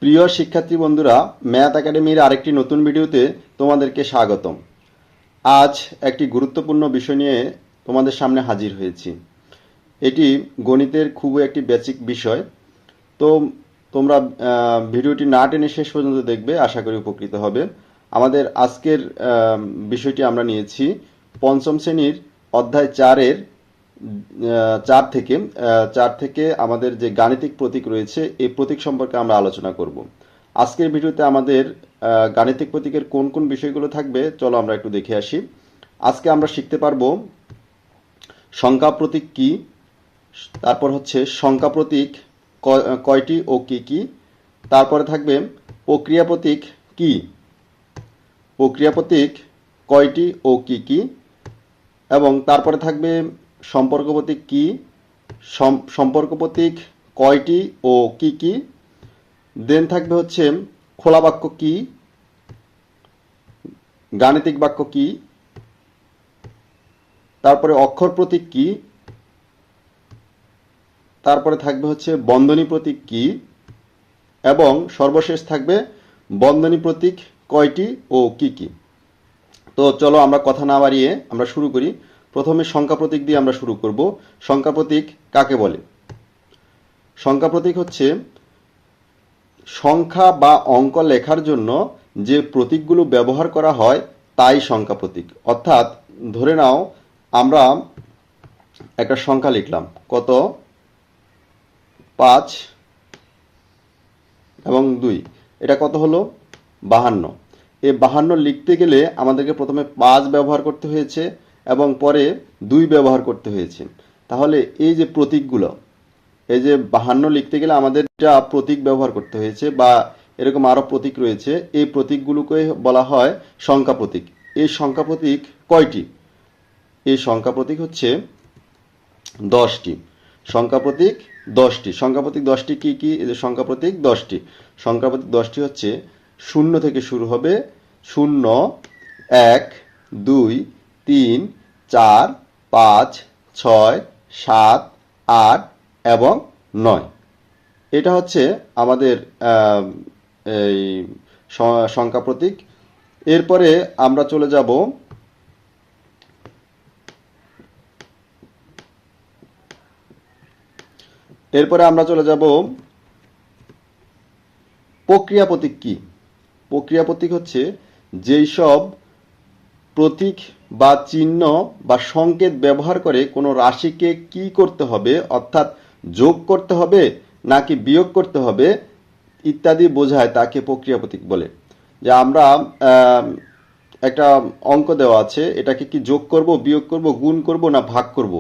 প্রিয় শিক্ষার্থী বন্ধুরা, ম্যাথ একাডেমির আরেকটি নতুন ভিডিওতে তোমাদেরকে স্বাগতম। আজ একটি গুরুত্বপূর্ণ বিষয় নিয়ে তোমাদের সামনে হাজির হয়েছি। এটি গণিতের খুবই একটি বেসিক বিষয়। তো তোমরা ভিডিওটি না টেনে শেষ পর্যন্ত দেখবে, আশা করি উপকৃত হবে। আমাদের আজকের বিষয়টি আমরা নিয়েছি পঞ্চম শ্রেণীর অধ্যায় 4-এর 4 থেকে আমাদের যে গাণিতিক প্রতীক রয়েছে এই প্রতীক সম্পর্কে আমরা আলোচনা করব। আজকের ভিডিওতে আমাদের গাণিতিক প্রতীকের কোন কোন বিষয়গুলো থাকবে চলো আমরা একটু দেখে আসি। আজকে আমরা শিখতে পারবো সংখ্যা প্রতীক কি, তারপর হচ্ছে সংখ্যা প্রতীক কয়টি ও কি কি, তারপরে থাকবে প্রক্রিয়া প্রতীক কি, প্রক্রিয়া প্রতীক কয়টি ও কি কি, এবং তারপরে থাকবে সম্পর্ক প্রতীক কি, সম্পর্ক প্রতীক কয়টি ও কি কি, দেন থাকবে হচ্ছে খোলা বাক্য কি, গাণিতিক বাক্য কি, তারপরে অক্ষর প্রতীক কি, তারপরে থাকবে হচ্ছে বন্ধনী প্রতীক কি, এবং সর্বশেষ থাকবে বন্ধনী প্রতীক কয়টি ও কি কি। তো চলো আমরা কথা না বাড়িয়ে আমরা শুরু করি। প্রথমে সংখ্যা প্রতীক দিয়ে আমরা শুরু করব। সংখ্যা প্রতীক কাকে বলে? সংখ্যা প্রতীক হচ্ছে সংখ্যা বা অঙ্ক লেখার জন্য যে প্রতীকগুলো ব্যবহার করা হয় তাই সংখ্যা প্রতীক। অর্থাৎ ধরে নাও আমরা একটা সংখ্যা লিখলাম, কত, 5 এবং 2, এটা কত হলো? 52। এই 52 লিখতে গেলে আমাদেরকে প্রথমে 5 ব্যবহার করতে হয়েছে এবং পরে 2 ব্যবহার করতে হয়েছে। তাহলে এই যে প্রতীকগুলো, এই যে 52 লিখতে গেলে আমাদের যা প্রতীক ব্যবহার করতে হয়েছে বা এরকম আরো প্রতীক রয়েছে, এই প্রতীকগুলোকে বলা হয় সংখ্যা প্রতীক। এই সংখ্যা প্রতীক কয়টি? এই সংখ্যা প্রতীক হচ্ছে 10টি। সংখ্যা প্রতীক 10টি। সংখ্যা প্রতীক 10টি কি কি? এই যে সংখ্যা প্রতীক 10টি। সংখ্যা প্রতীক 10টি হচ্ছে 0 থেকে শুরু হবে, 0, 1, 2, 3, 4, 5, 6, 7, 8 এবং 9। এটা হচ্ছে আমাদের এই সংখ্যা প্রতীক। এরপরে আমরা চলে যাব প্রক্রিয়া প্রতীক কি। প্রক্রিয়া প্রতীক হচ্ছে যেই সব প্রতীক বা চিহ্ন বা সংকেত ব্যবহার করে কোনো রাশিকে কি করতে হবে, অর্থাৎ যোগ করতে হবে নাকি বিয়োগ করতে হবে ইত্যাদি বোঝায়, তাকে প্রক্রিয়া প্রতীক বলে। যে আমরা একটা অঙ্ক দেওয়া আছে, এটাকে কি যোগ করব, বিয়োগ করব, গুণ করব না ভাগ করব,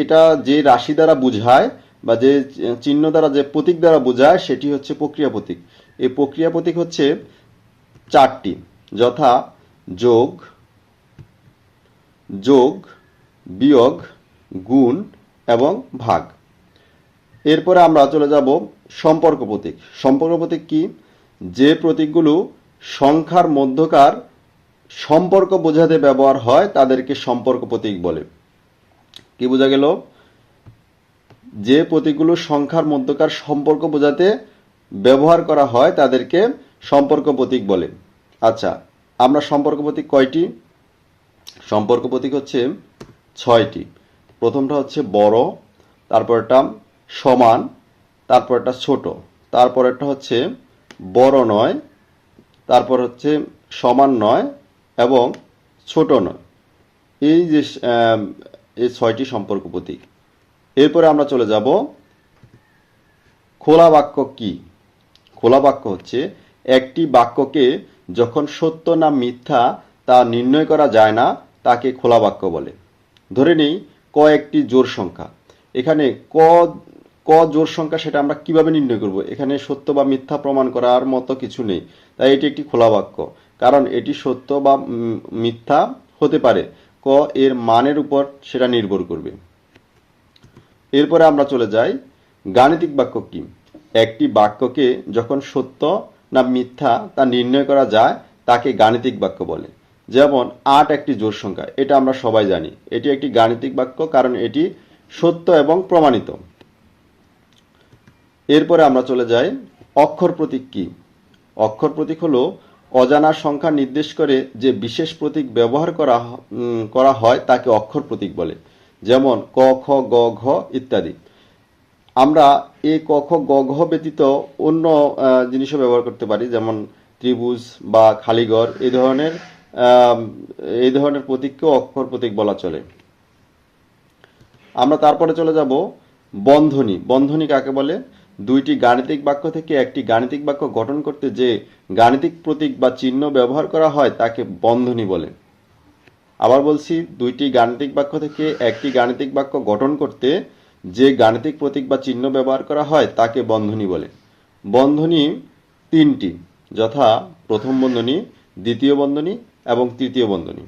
এটা যে রাশি দ্বারা বোঝায় বা যে চিহ্ন দ্বারা, যে প্রতীক দ্বারা বোঝায়, সেটি হচ্ছে প্রক্রিয়া প্রতীক। এই প্রক্রিয়া প্রতীক হচ্ছে 4টি, যথা যোগ, যোগ, বিয়োগ, গুণ এবং ভাগ। এরপরে আমরা চলে যাব সম্পর্ক প্রতীক। সম্পর্ক প্রতীক কি? যে প্রতীকগুলো সংখ্যার মধ্যকার সম্পর্ক বোঝাতে ব্যবহার হয় তাদেরকে সম্পর্ক প্রতীক বলে। কি বোঝা গেল? যে প্রতীকগুলো সংখ্যার মধ্যকার সম্পর্ক বোঝাতে ব্যবহার করা হয় তাদেরকে সম্পর্ক প্রতীক বলে। আচ্ছা, আমরা সম্পর্ক প্রতীক কয়টি? সম্পর্ক প্রতীক হচ্ছে 6টি। প্রথমটা হচ্ছে বড়, তারপরটা সমান, তারপরটা ছোট, তারপরেরটা হচ্ছে বড় নয়, তারপর হচ্ছে সমান নয় এবং ছোট নয়। এই যে এই 6টি সম্পর্ক প্রতীক। এরপরে আমরা চলে যাব খোলা বাক্য কি। খোলা বাক্য হচ্ছে একটি বাক্যকে যখন সত্য না মিথ্যা তা নির্ণয় করা যায় না তাকে খোলা বাক্য বলে। ধরে নেই ক একটি জোড় সংখ্যা। এখানে ক জোড় সংখ্যা, সেটা আমরা কিভাবে নির্ণয় করব? এখানে সত্য বা মিথ্যা প্রমাণ করার মতো কিছু নেই, তাই এটি একটি খোলা বাক্য, কারণ এটি সত্য বা মিথ্যা হতে পারে, ক এর মানের উপর সেটা নির্ভর করবে। এরপরে আমরা চলে যাই গাণিতিক বাক্য কি। একটি বাক্যকে যখন সত্য না মিথ্যা তা নির্ণয় করা যায় তাকে গাণিতিক বাক্য বলে। যেমন 8 একটি জোড় সংখ্যা, এটা আমরা সবাই জানি, এটি একটি গাণিতিক বাক্য, কারণ এটি সত্য এবং প্রমাণিত। এরপরে আমরা চলে যাই অক্ষর প্রতীক কি? অক্ষর প্রতীক হলো অজানা সংখ্যা নির্দেশ করে যে বিশেষ প্রতীক ব্যবহার করা হয় তাকে অক্ষর প্রতীক বলে। যেমন ক, খ, গ, ঘ ইত্যাদি। আমরা এই ক, খ, গ, ঘ ব্যতীত অন্য জিনিসও ব্যবহার করতে পারি, যেমন ত্রিভুজ বা খালিঘর আহ, এই ধরনের প্রতীককেও অক্ষর প্রতীক বলা চলে। আমরা তারপরে চলে যাব বন্ধনী। বন্ধনী কাকে বলে? দুইটি গাণিতিক বাক্য থেকে একটি গাণিতিক বাক্য গঠন করতে যে গাণিতিক প্রতীক বা চিহ্ন ব্যবহার করা হয় তাকে বন্ধনী বলে। আবার বলছি, দুইটি গাণিতিক বাক্য থেকে একটি গাণিতিক বাক্য গঠন করতে যে গাণিতিক প্রতীক বা চিহ্ন ব্যবহার করা হয় তাকে বন্ধনী বলে। বন্ধনী তিনটি, যথা প্রথম বন্ধনী, দ্বিতীয় বন্ধনী এবং তৃতীয় বন্ধনী।